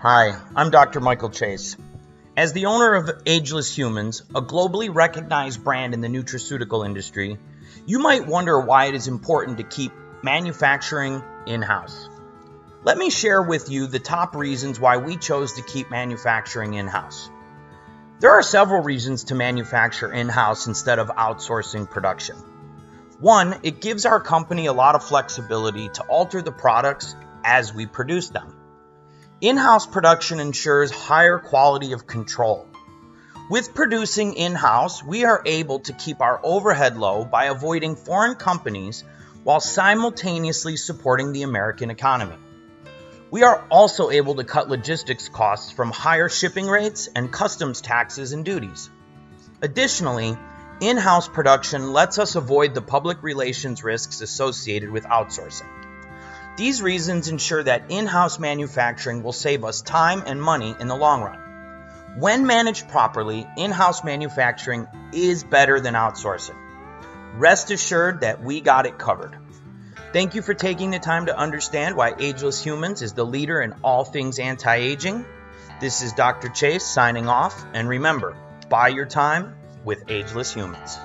Hi, I'm Dr. Michael Chase. As the owner of Ageless Humans, a globally recognized brand in the nutraceutical industry, you might wonder why it is important to keep manufacturing in-house. Let me share with you the top reasons why we chose to keep manufacturing in-house. There are several reasons to manufacture in-house instead of outsourcing production. One, it gives our company a lot of flexibility to alter the products as we produce them. In-house production ensures higher quality of control. With producing in-house, we are able to keep our overhead low by avoiding foreign companies while simultaneously supporting the American economy. We are also able to cut logistics costs from higher shipping rates and customs taxes and duties. Additionally, in-house production lets us avoid the public relations risks associated with outsourcing. These reasons ensure that in-house manufacturing will save us time and money in the long run. When managed properly, in-house manufacturing is better than outsourcing. Rest assured that we got it covered. Thank you for taking the time to understand why Ageless Humans is the leader in all things anti-aging. This is Dr. Chase signing off, and remember, buy your time with Ageless Humans.